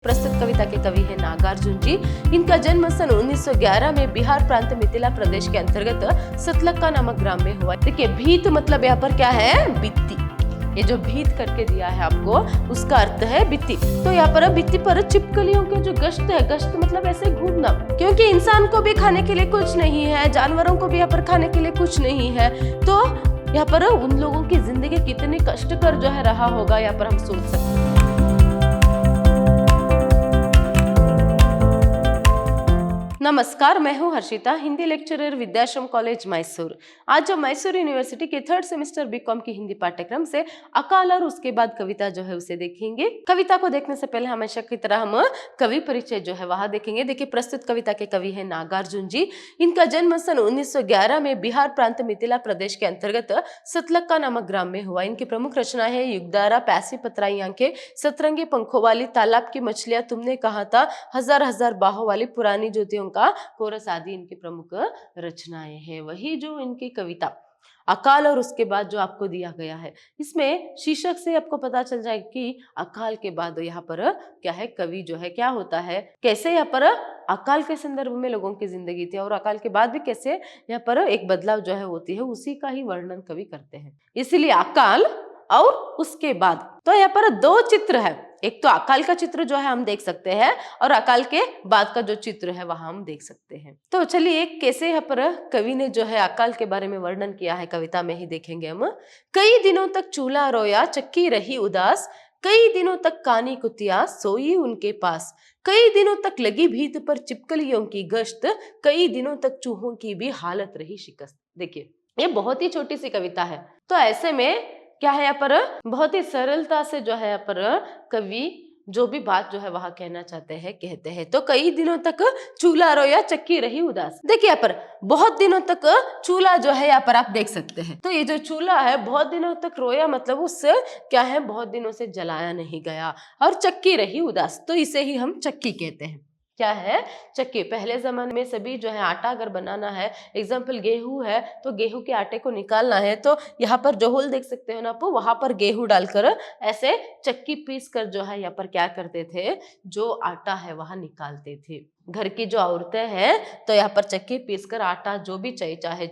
प्रस्तुत कविता के कवि है नागार्जुन जी। इनका जन्म सन 1911 में बिहार प्रांत मिथिला प्रदेश के अंतर्गत सतलक्का नामक ग्राम में हुआ। देखिए भीत मतलब यहाँ पर क्या है, बित्ती। ये जो भीत करके दिया है आपको उसका अर्थ है बित्ती। तो यहाँ पर बित्ती पर छिपकलियों के जो गश्त है, गश्त मतलब ऐसे घूमना, क्योंकि इंसान को भी खाने के लिए कुछ नहीं है, जानवरों को भी यहाँ पर खाने के लिए कुछ नहीं है। तो यहाँ पर उन लोगों की जिंदगी कितनी कष्टकर जो है रहा होगा, यहाँ पर हम सोच सकते हैं। नमस्कार, मैं हूं हर्षिता, हिंदी लेक्चरर विद्याश्रम कॉलेज मैसूर। आज हम मैसूर यूनिवर्सिटी के 3rd सेमेस्टर बीकॉम की हिंदी पाठ्यक्रम से अकाल और उसके बाद कविता जो है उसे देखेंगे। कविता को देखने से पहले हमेशा की तरह हम कवि परिचय जो है वहां देखेंगे। देखिए प्रस्तुत कविता के कवि है नागार्जुन जी। इनका जन्म सन 1911 में बिहार प्रांत मिथिला प्रदेश के अंतर्गत सतलक्का नामक ग्राम में हुआ। इनकी प्रमुख रचनाएं है युगधारा, प्यासी पतराई आंखें, सतरंगी पंखों वाली, तालाब की मछलियां, तुमने कहा था, हजार हजार बाहों वाली, पुरानी ज्योतियों का कोरस आदि इनकी प्रमुख रचनाएं हैं। वही जो इनकी कविता अकाल और उसके बाद जो आपको दिया गया है, इसमें शीर्षक से आपको पता चल जाएगा कि अकाल के बाद यहाँ पर क्या है, कवि जो है क्या होता है, कैसे यहाँ पर अकाल के संदर्भ में लोगों की जिंदगी थी और अकाल के बाद भी कैसे यहाँ पर एक बदलाव जो है होती है, उसी का ही वर्णन कवि करते हैं। इसीलिए अकाल और उसके बाद। तो यहाँ पर 2 चित्र है, एक तो अकाल का चित्र जो है हम देख सकते हैं और अकाल के बाद का जो चित्र है वहां हम देख सकते हैं। तो चलिए कैसे यहाँ पर कवि ने जो है अकाल के बारे में वर्णन किया है कविता में ही देखेंगे हम। कई दिनों तक चूल्हा रोया, चक्की रही उदास, कई दिनों तक कानी कुतिया सोई उनके पास, कई दिनों तक लगी भीत पर छिपकलियों की गश्त, कई दिनों तक चूहों की भी हालत रही शिकस्त। देखिए ये बहुत ही छोटी सी कविता है, तो ऐसे में क्या है यहाँ पर बहुत ही सरलता से जो है यहाँ पर कवि जो भी बात जो है वहां कहना चाहते हैं कहते हैं। तो कई दिनों तक चूल्हा रोया, चक्की रही उदास। देखिए यहाँ पर बहुत दिनों तक चूल्हा जो है यहाँ पर आप देख सकते हैं। तो ये जो चूल्हा है बहुत दिनों तक रोया मतलब उससे क्या है, बहुत दिनों से जलाया नहीं गया। और चक्की रही उदास, तो इसे ही हम चक्की कहते हैं। क्या है, चक्की। पहले जमाने में सभी जो है आटा अगर बनाना है, एग्जाम्पल गेहूं है तो गेहूं के आटे को निकालना है, तो यहाँ पर जो होल देख सकते हो ना आप, वहां पर गेहूं डालकर ऐसे चक्की पीस कर जो है यहाँ पर क्या करते थे, जो आटा है वहां निकालते थे। घर की जो औरतें हैं तो यहाँ पर चक्की पीस कर आटा जो भी चाहिए, चाहे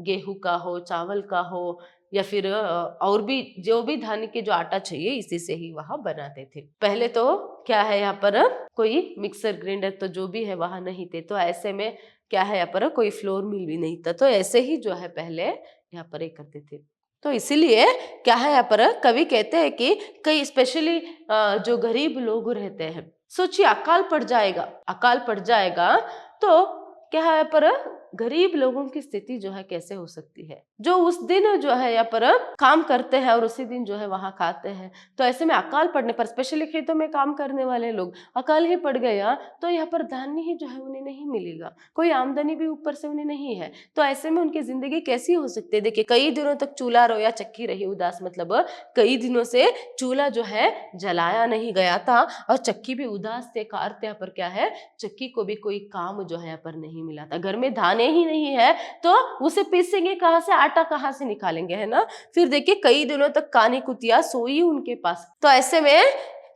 गेहूं का हो, चावल का हो, या फिर और भी जो भी धान के जो आटा चाहिए इसी से ही वहां बनाते थे। पहले तो क्या है यहाँ पर कोई मिक्सर ग्राइंडर तो जो भी है वहां नहीं थे, तो ऐसे में क्या है यहाँ पर कोई फ्लोर मिल भी नहीं था, तो ऐसे ही जो है पहले यहाँ पर एक करते थे। तो इसीलिए क्या है यहाँ पर कवि कहते हैं कि कई स्पेशली जो गरीब लोग रहते हैं, सोचिए अकाल पड़ जाएगा, अकाल पड़ जाएगा तो क्या है यहाँ पर गरीब लोगों की स्थिति जो है कैसे हो सकती है, जो उस दिन जो है यहाँ पर काम करते हैं और उसी दिन जो है वहां खाते हैं। तो ऐसे में अकाल पड़ने पर स्पेशली खेतों में काम करने वाले लोग, अकाल ही पड़ गया तो यहाँ पर धान्य ही जो है उन्हें नहीं मिलेगा, कोई आमदनी भी ऊपर से उन्हें नहीं है, तो ऐसे में उनकी जिंदगी कैसी हो सकती है। देखिए कई दिनों तक चूल्हा रोया, चक्की रही उदास, मतलब कई दिनों से चूल्हा जो है जलाया नहीं गया था और चक्की भी उदास थे। का अर्थ यहाँ पर क्या है, चक्की को भी कोई काम जो है यहाँ पर नहीं मिला था। घर में धाने ही नहीं है तो उसे पीसेंगे कहाँ से, आटा कहाँ से निकालेंगे, है ना। फिर देखिए कई दिनों तक कानी कुतिया सोई उनके पास, तो ऐसे में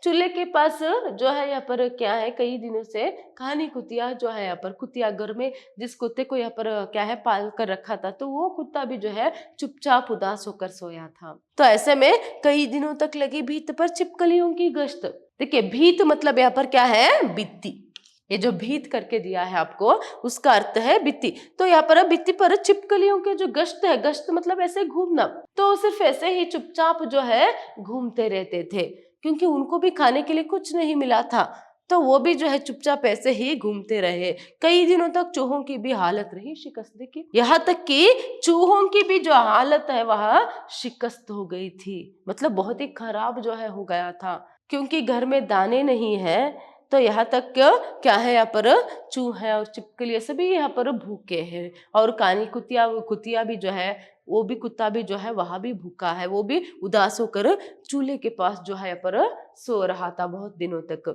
चूल्हे के पास जो है यहाँ पर क्या है, कई दिनों से कानी कुतिया जो है यहाँ पर, कुतिया घर में जिस कुत्ते को यहाँ पर क्या है पाल कर रखा था, तो वो कुत्ता भी जो है चुपचाप उदास होकर सोया था। तो ऐसे में कई दिनों तक लगी भीत पर छिपकलियों की गश्त। देखिए भीत मतलब यहाँ पर क्या है, बित्ती। ये जो भीत करके दिया है आपको उसका अर्थ है बित्ती। तो यहाँ पर बित्ती पर छिपकलियों के जो गश्त है, गश्त मतलब ऐसे घूमना, तो सिर्फ ऐसे ही चुपचाप जो है घूमते रहते थे, क्योंकि उनको भी खाने के लिए कुछ नहीं मिला था, तो वो भी जो है चुपचाप ऐसे ही घूमते रहे। कई दिनों तक चूहों की भी हालत रही शिकस्त। देखिए यहाँ तक कि चूहों की भी जो हालत है वह शिकस्त हो गई थी, मतलब बहुत ही खराब जो है हो गया था, क्योंकि घर में दाने नहीं है। तो यहाँ तक क्या है, यहाँ पर चूहे और छिपकली सभी यहाँ पर भूखे हैं, और कानी कुतिया भी जो है, वो भी कुत्ता भी जो है वहां भी भूखा है, वो भी उदास होकर चूल्हे के पास जो है यहाँ पर सो रहा था बहुत दिनों तक।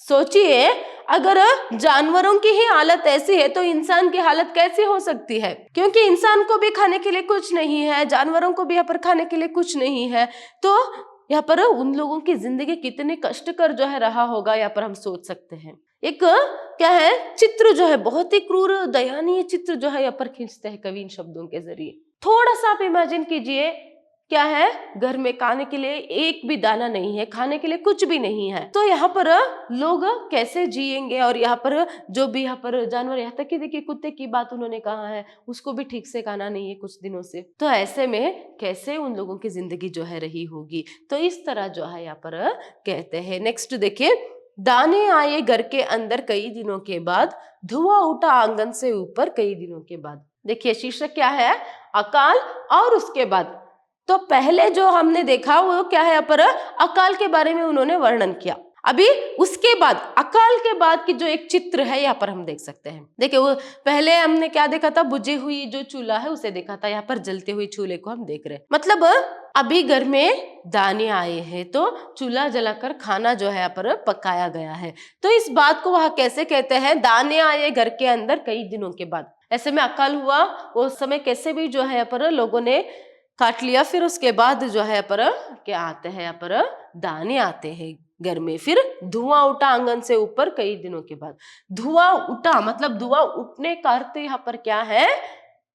सोचिए अगर जानवरों की ही हालत ऐसी है तो इंसान की हालत कैसी हो सकती है, क्योंकि इंसान को भी खाने के लिए कुछ नहीं है, जानवरों को भी यहाँ पर खाने के लिए कुछ नहीं है। तो यहाँ पर उन लोगों की जिंदगी कितने कष्टकर जो है रहा होगा, यहाँ पर हम सोच सकते हैं। एक क्या है, चित्र जो है बहुत ही क्रूर दयनीय चित्र जो है यहाँ पर खींचते हैं कवि इन शब्दों के जरिए। थोड़ा सा आप इमेजिन कीजिए, क्या है, घर में खाने के लिए एक भी दाना नहीं है, खाने के लिए कुछ भी नहीं है, तो यहाँ पर लोग कैसे जिएंगे। और यहाँ पर जो भी यहाँ पर जानवर, यहाँ तक कि देखिए कुत्ते की बात उन्होंने कहा है, उसको भी ठीक से खाना नहीं है कुछ दिनों से, तो ऐसे में कैसे उन लोगों की जिंदगी जो है रही होगी। तो इस तरह जो है यहाँ पर कहते हैं। नेक्स्ट देखिए, दाने आए घर के अंदर कई दिनों के बाद, धुआं उठा आंगन से ऊपर कई दिनों के बाद। देखिए शीर्षक क्या है, अकाल और उसके बाद। तो पहले जो हमने देखा वो क्या है, पर अकाल के बारे में उन्होंने वर्णन किया। अभी उसके बाद अकाल के बाद की जो एक चित्र है यहाँ पर हम देख सकते हैं। देखिए वो पहले हमने क्या देखा था, बुझी हुई जो चूल्हा है उसे देखा था, यहाँ पर जलते हुए चूल्हे को हम देख रहे हैं। मतलब अभी घर में दाने आए हैं तो चूल्हा जलाकर खाना जो है यहाँ पर पकाया गया है। तो इस बात को वह कैसे कहते हैं, दाने आए घर के अंदर कई दिनों के बाद। ऐसे में अकाल हुआ उस समय कैसे भी जो है यहाँ पर लोगों ने काट लिया, फिर उसके बाद जो है पर क्या आते हैं, यहाँ पर दाने आते हैं घर में। फिर धुआं उठा आंगन से ऊपर कई दिनों के बाद। धुआं उठा मतलब धुआं उठने का अर्थ यहाँ पर क्या है,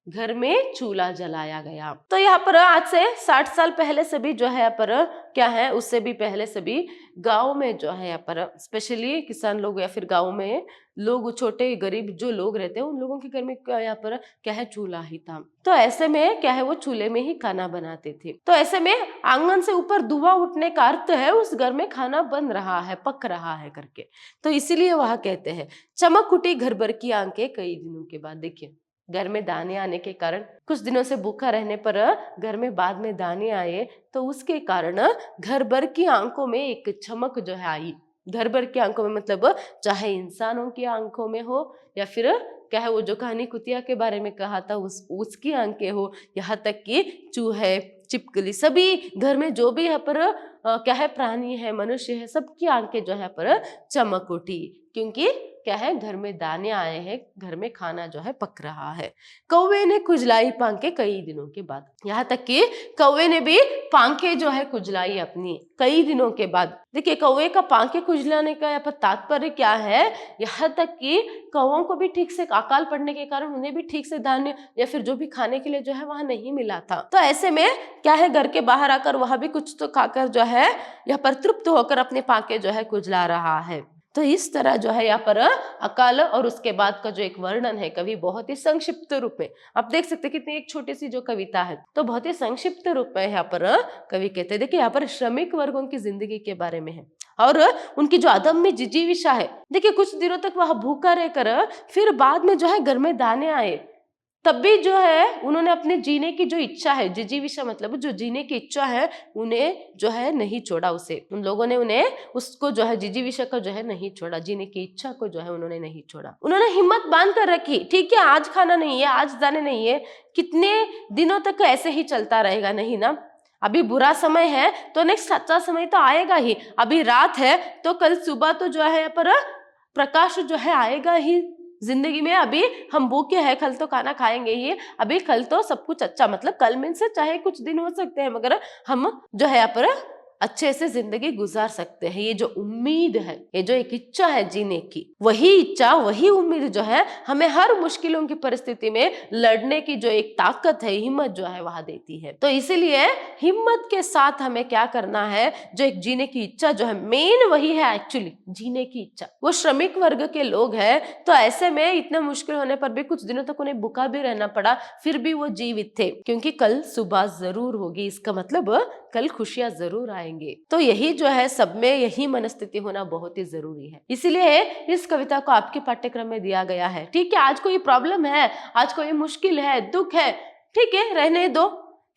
घर में चूल्हा जलाया गया। तो यहाँ पर आज से 60 साल पहले से भी जो है यहाँ पर क्या है, उससे भी पहले से भी गाँव में जो है यहाँ पर स्पेशली किसान लोग या फिर गाँव में लोग, छोटे गरीब जो लोग रहते हैं, उन लोगों के घर में यहाँ पर क्या है, चूल्हा ही था। तो ऐसे में क्या है, वो चूल्हे में ही खाना बनाते थे। तो ऐसे में आंगन से ऊपर धुआं उठने का अर्थ है उस घर में खाना बन रहा है, पक रहा है करके। तो इसीलिए वह कहते हैं, चमक उठी घर भर की आंखें कई दिनों के बाद। देखिए घर में दाने आने के कारण, कुछ दिनों से भूखा रहने पर घर में बाद में दाने आए, तो उसके कारण घर भर की आंखों में एक चमक जो है आई। घर भर की आंखों में मतलब चाहे इंसानों की आंखों में हो या फिर क्या है, वो जो कहानी कुतिया के बारे में कहा था उसकी आंखें हो, यहाँ तक कि चूहे, छिपकली, सभी घर में जो भी यहाँ पर क्या है प्राणी है, मनुष्य है, सबकी आंखें जो है पर चमक उठी, क्योंकि क्या है, घर में दाने आए हैं, घर में खाना जो है पक रहा है। कौवे ने खुजलाई पांखें कई दिनों के बाद। यहाँ तक कि कौवे ने भी पांखें जो है खुजलाई अपनी कई दिनों के बाद। देखिए कौवे का पांखें खुजलाने का यहाँ पर तात्पर्य क्या है, यहाँ तक कि कौवों को भी ठीक से अकाल पड़ने के कारण उन्हें भी ठीक से धान्य या फिर जो भी खाने के लिए जो है वहां नहीं मिला था। तो ऐसे में क्या है, घर के बाहर आकर वह भी कुछ तो खाकर जो है यहाँ पर तृप्त होकर अपने पांखें जो है खुजला रहा है। तो इस तरह जो है यहाँ पर अकाल और उसके बाद का जो एक वर्णन है कवि बहुत ही संक्षिप्त रूप में, आप देख सकते हैं कितनी एक छोटी सी जो कविता है, तो बहुत ही संक्षिप्त रूप में यहाँ पर कवि कहते हैं। देखिए यहाँ पर श्रमिक वर्गों की जिंदगी के बारे में है और उनकी जो अदम्य जिजीविषा है। देखिए कुछ दिनों तक वह भूखा रहकर फिर बाद में जो है घर में दाने आए, तब भी जो है उन्होंने अपने जीने की जो इच्छा है, जिजीविषा मतलब जो जीने की इच्छा है, उन्हें जो है नहीं छोड़ा। उसे उन लोगों ने उन्हें उसको जो है जिजीविषा को जो है नहीं छोड़ा, जीने की इच्छा को जो है उन्होंने नहीं छोड़ा। उन्होंने हिम्मत बांध कर रखी, ठीक है आज खाना नहीं है, आज दाने नहीं है, कितने दिनों तक ऐसे ही चलता रहेगा, नहीं ना। अभी बुरा समय है तो नेक्स्ट अच्छा समय तो आएगा ही। अभी रात है तो कल सुबह तो जो है पर प्रकाश जो है आएगा ही जिंदगी में। अभी हम भूखे हैं, कल तो खाना खाएंगे ही, अभी कल तो सब कुछ अच्छा, मतलब कल में से चाहे कुछ दिन हो सकते हैं मगर हम जो है यहाँ पर अच्छे से जिंदगी गुजार सकते हैं। ये जो उम्मीद है, ये जो एक इच्छा है जीने की, वही इच्छा वही उम्मीद जो है हमें हर मुश्किलों की परिस्थिति में लड़ने की जो एक ताकत है, हिम्मत जो है वह देती है। तो इसीलिए हिम्मत के साथ हमें क्या करना है, जो एक जीने की इच्छा जो है मेन वही है, एक्चुअली जीने की इच्छा। वो श्रमिक वर्ग के लोग हैं, तो ऐसे में इतना मुश्किल होने पर भी कुछ दिनों तक उन्हें भूखा भी रहना पड़ा, फिर भी वो जीवित थे, क्योंकि कल सुबह जरूर होगी। इसका मतलब कल खुशियां जरूर आएंगे। तो यही जो है सब में यही मनस्थिति होना बहुत ही जरूरी है। इसीलिए इस कविता को आपके पाठ्यक्रम में दिया गया है। ठीक है, आज कोई प्रॉब्लम है, आज कोई मुश्किल है, दुख है, ठीक है रहने दो,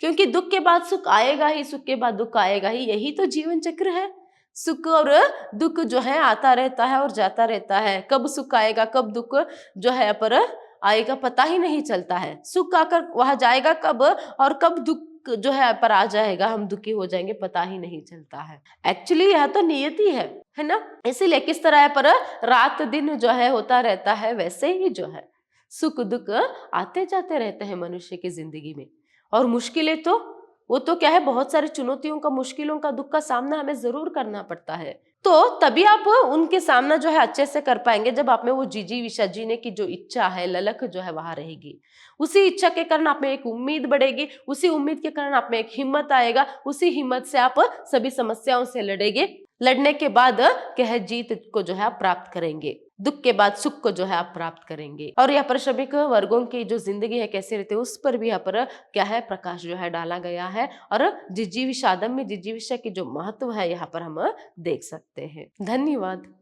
क्योंकि दुख के बाद सुख आएगा ही, सुख के बाद दुख आएगा ही, यही तो जीवन चक्र है। सुख और दुख जो है आता रहता है और जाता रहता है। कब सुख आएगा कब दुख जो है पर आएगा पता ही नहीं चलता है। सुख आकर वहां जाएगा कब और कब दुख जो है पर आ जाएगा, हम दुखी हो जाएंगे, पता ही नहीं चलता है। एक्चुअली यह तो नियति है ना। इसीलिए किस तरह पर रात दिन जो है होता रहता है, वैसे ही जो है सुख दुख आते जाते रहते हैं मनुष्य की जिंदगी में। और मुश्किलें तो वो तो क्या है, बहुत सारी चुनौतियों का, मुश्किलों का, दुख का सामना हमें जरूर करना पड़ता है। तो तभी आप उनके सामना जो है अच्छे से कर पाएंगे जब आप में वो जीजी विशा जीने की जो इच्छा है, ललक जो है वहां रहेगी। उसी इच्छा के कारण आप में एक उम्मीद बढ़ेगी, उसी उम्मीद के कारण आप में एक हिम्मत आएगा, उसी हिम्मत से आप सभी समस्याओं से लड़ेंगे। लड़ने के बाद क्या है, जीत को जो है आप प्राप्त करेंगे, दुख के बाद सुख को जो है आप प्राप्त करेंगे। और यहाँ पर श्रमिक वर्गों की जो जिंदगी है कैसे रहती है, उस पर भी यहाँ पर क्या है, प्रकाश जो है डाला गया है। और जिजीविषादम में जिजीविषा की जो महत्व है यहाँ पर हम देख सकते हैं। धन्यवाद।